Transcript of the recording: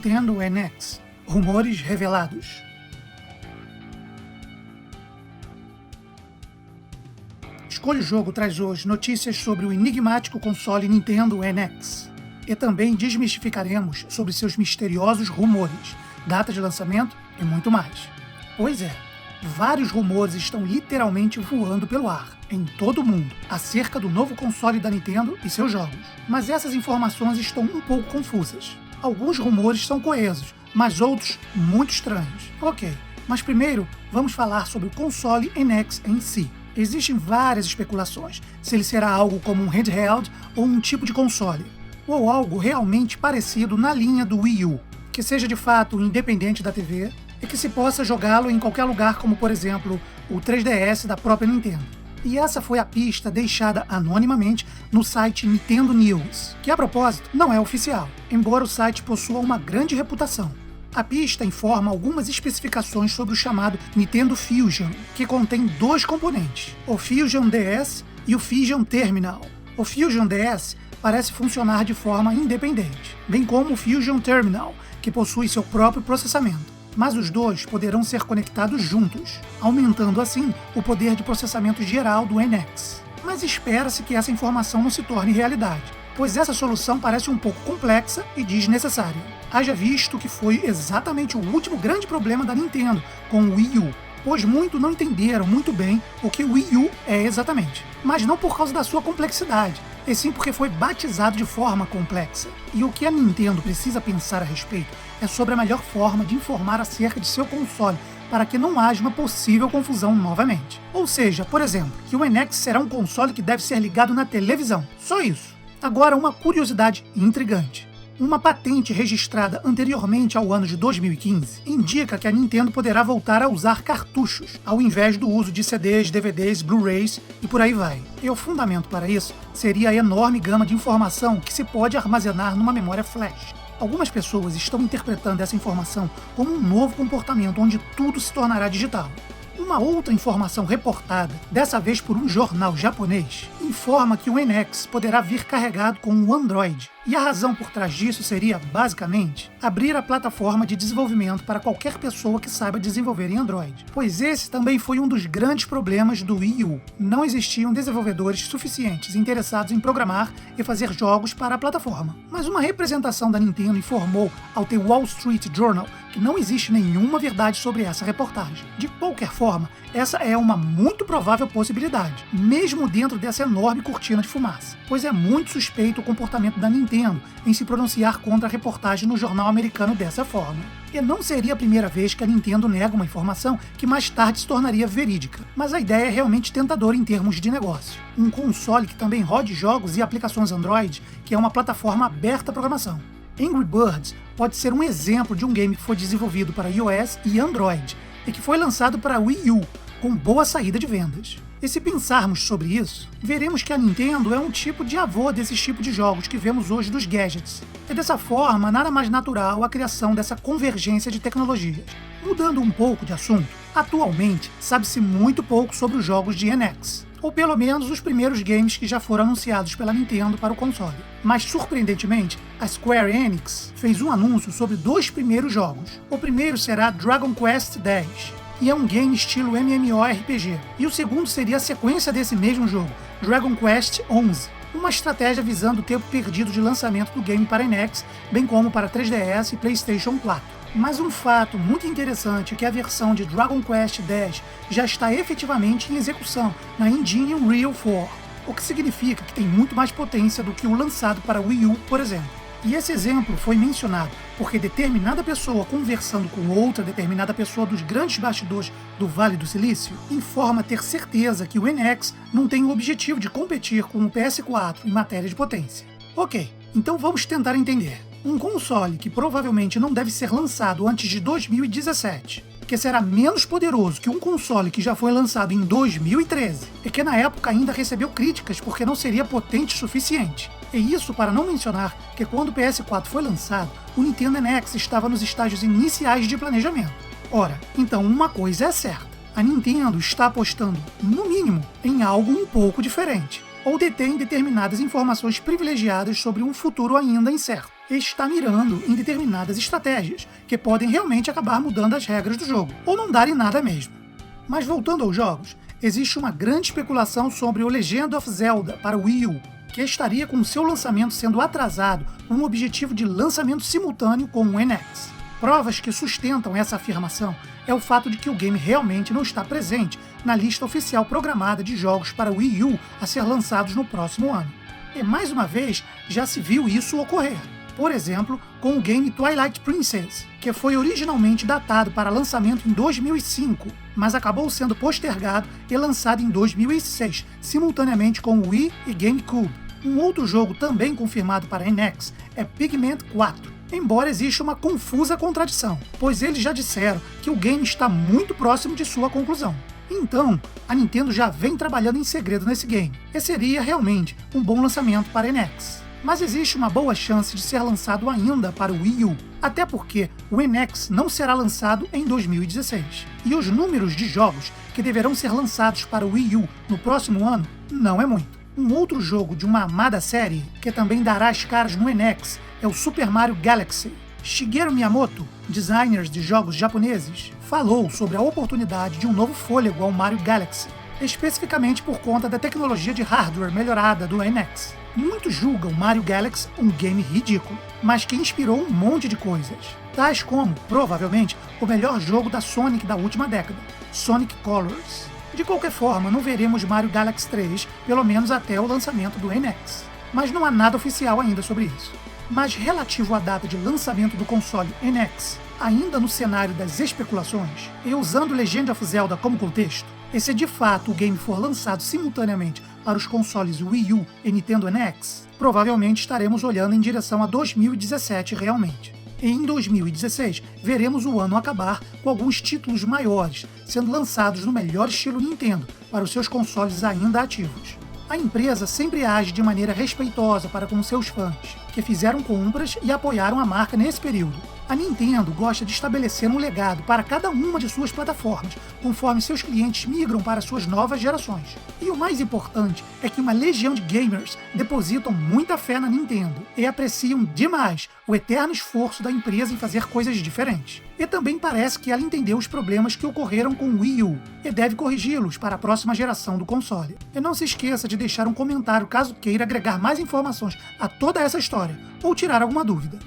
Nintendo NX. Rumores revelados. Escolha o Jogo traz hoje notícias sobre o enigmático console Nintendo NX. E também desmistificaremos sobre seus misteriosos rumores, data de lançamento e muito mais. Pois é, vários rumores estão literalmente voando pelo ar, em todo o mundo, acerca do novo console da Nintendo e seus jogos. Mas essas informações estão um pouco confusas. Alguns rumores são coesos, mas outros muito estranhos. Ok, mas primeiro vamos falar sobre o console NX em si. Existem várias especulações, se ele será algo como um handheld ou um tipo de console, ou algo realmente parecido na linha do Wii U, que seja de fato independente da TV e que se possa jogá-lo em qualquer lugar, como por exemplo o 3DS da própria Nintendo. E essa foi a pista deixada anonimamente no site Nintendo News, que a propósito não é oficial, embora o site possua uma grande reputação. A pista informa algumas especificações sobre o chamado Nintendo Fusion, que contém dois componentes, o Fusion DS e o Fusion Terminal. O Fusion DS parece funcionar de forma independente, bem como o Fusion Terminal, que possui seu próprio processamento. Mas os dois poderão ser conectados juntos, aumentando assim o poder de processamento geral do NX. Mas espera-se que essa informação não se torne realidade, pois essa solução parece um pouco complexa e desnecessária. Haja visto que foi exatamente o último grande problema da Nintendo com o Wii U, pois muitos não entenderam muito bem o que o Wii U é exatamente, mas não por causa da sua complexidade, e sim porque foi batizado de forma complexa. E o que a Nintendo precisa pensar a respeito é sobre a melhor forma de informar acerca de seu console, para que não haja uma possível confusão novamente. Ou seja, por exemplo, que o NX será um console que deve ser ligado na televisão. Só isso. Agora, uma curiosidade intrigante. Uma patente registrada anteriormente ao ano de 2015 indica que a Nintendo poderá voltar a usar cartuchos, ao invés do uso de CDs, DVDs, Blu-rays e por aí vai. E o fundamento para isso seria a enorme gama de informação que se pode armazenar numa memória flash. Algumas pessoas estão interpretando essa informação como um novo comportamento onde tudo se tornará digital. Uma outra informação reportada, dessa vez por um jornal japonês, informa que o NX poderá vir carregado com o Android. E a razão por trás disso seria, basicamente, abrir a plataforma de desenvolvimento para qualquer pessoa que saiba desenvolver em Android. Pois esse também foi um dos grandes problemas do Wii U. Não existiam desenvolvedores suficientes interessados em programar e fazer jogos para a plataforma. Mas uma representação da Nintendo informou ao The Wall Street Journal que não existe nenhuma verdade sobre essa reportagem. De qualquer forma, essa é uma muito provável possibilidade, mesmo dentro dessa enorme cortina de fumaça, pois é muito suspeito o comportamento da Nintendo em se pronunciar contra a reportagem no jornal americano dessa forma. E não seria a primeira vez que a Nintendo nega uma informação que mais tarde se tornaria verídica, mas a ideia é realmente tentadora em termos de negócio. Um console que também rode jogos e aplicações Android, que é uma plataforma aberta à programação. Angry Birds pode ser um exemplo de um game que foi desenvolvido para iOS e Android, e que foi lançado para Wii U, com boa saída de vendas. E se pensarmos sobre isso, veremos que a Nintendo é um tipo de avô desses tipos de jogos que vemos hoje dos gadgets. É dessa forma nada mais natural a criação dessa convergência de tecnologias. Mudando um pouco de assunto, atualmente sabe-se muito pouco sobre os jogos de NX, ou pelo menos os primeiros games que já foram anunciados pela Nintendo para o console. Mas, surpreendentemente, a Square Enix fez um anúncio sobre dois primeiros jogos. O primeiro será Dragon Quest X, e é um game estilo MMORPG. E o segundo seria a sequência desse mesmo jogo, Dragon Quest XI, uma estratégia visando o tempo perdido de lançamento do game para NX, bem como para 3DS e PlayStation 4. Mas um fato muito interessante é que a versão de Dragon Quest X já está efetivamente em execução na engine Unreal 4, o que significa que tem muito mais potência do que o lançado para Wii U, por exemplo. E esse exemplo foi mencionado porque determinada pessoa conversando com outra determinada pessoa dos grandes bastidores do Vale do Silício informa ter certeza que o NX não tem o objetivo de competir com o PS4 em matéria de potência. Ok, então vamos tentar entender. Um console que provavelmente não deve ser lançado antes de 2017, que será menos poderoso que um console que já foi lançado em 2013, e que na época ainda recebeu críticas porque não seria potente o suficiente. E isso para não mencionar que quando o PS4 foi lançado, o Nintendo NX estava nos estágios iniciais de planejamento. Ora, então uma coisa é certa, a Nintendo está apostando, no mínimo, em algo um pouco diferente. ou detém determinadas informações privilegiadas sobre um futuro ainda incerto, e está mirando em determinadas estratégias que podem realmente acabar mudando as regras do jogo, ou não darem nada mesmo. Mas voltando aos jogos, existe uma grande especulação sobre o Legend of Zelda para o Wii U, que estaria com seu lançamento sendo atrasado com o objetivo de lançamento simultâneo com o NX. Provas que sustentam essa afirmação é o fato de que o game realmente não está presente na lista oficial programada de jogos para Wii U a ser lançados no próximo ano. E mais uma vez, já se viu isso ocorrer. Por exemplo, com o game Twilight Princess, que foi originalmente datado para lançamento em 2005, mas acabou sendo postergado e lançado em 2006, simultaneamente com o Wii e GameCube. Um outro jogo também confirmado para NX é Pikmin 4, embora exista uma confusa contradição, pois eles já disseram que o game está muito próximo de sua conclusão. Então, a Nintendo já vem trabalhando em segredo nesse game, e seria realmente um bom lançamento para NX. Mas existe uma boa chance de ser lançado ainda para o Wii U, até porque o NX não será lançado em 2016. E os números de jogos que deverão ser lançados para o Wii U no próximo ano não é muito. Um outro jogo de uma amada série, que também dará as caras no NX, é o Super Mario Galaxy. Shigeru Miyamoto, designer de jogos japoneses, falou sobre a oportunidade de um novo fôlego ao Mario Galaxy, especificamente por conta da tecnologia de hardware melhorada do NX. Muitos julgam Mario Galaxy um game ridículo, mas que inspirou um monte de coisas, tais como, provavelmente, o melhor jogo da Sonic da última década, Sonic Colors. De qualquer forma, não veremos Mario Galaxy 3, pelo menos até o lançamento do NX. Mas não há nada oficial ainda sobre isso. Mas relativo à data de lançamento do console NX, ainda no cenário das especulações, e usando Legend of Zelda como contexto, e se de fato o game for lançado simultaneamente para os consoles Wii U e Nintendo NX, provavelmente estaremos olhando em direção a 2017 realmente. E em 2016, veremos o ano acabar com alguns títulos maiores sendo lançados no melhor estilo Nintendo para os seus consoles ainda ativos. A empresa sempre age de maneira respeitosa para com seus fãs, que fizeram compras e apoiaram a marca nesse período. A Nintendo gosta de estabelecer um legado para cada uma de suas plataformas, conforme seus clientes migram para suas novas gerações. E o mais importante é que uma legião de gamers depositam muita fé na Nintendo e apreciam demais o eterno esforço da empresa em fazer coisas diferentes. E também parece que ela entendeu os problemas que ocorreram com o Wii U e deve corrigi-los para a próxima geração do console. E não se esqueça de deixar um comentário caso queira agregar mais informações a toda essa história ou tirar alguma dúvida.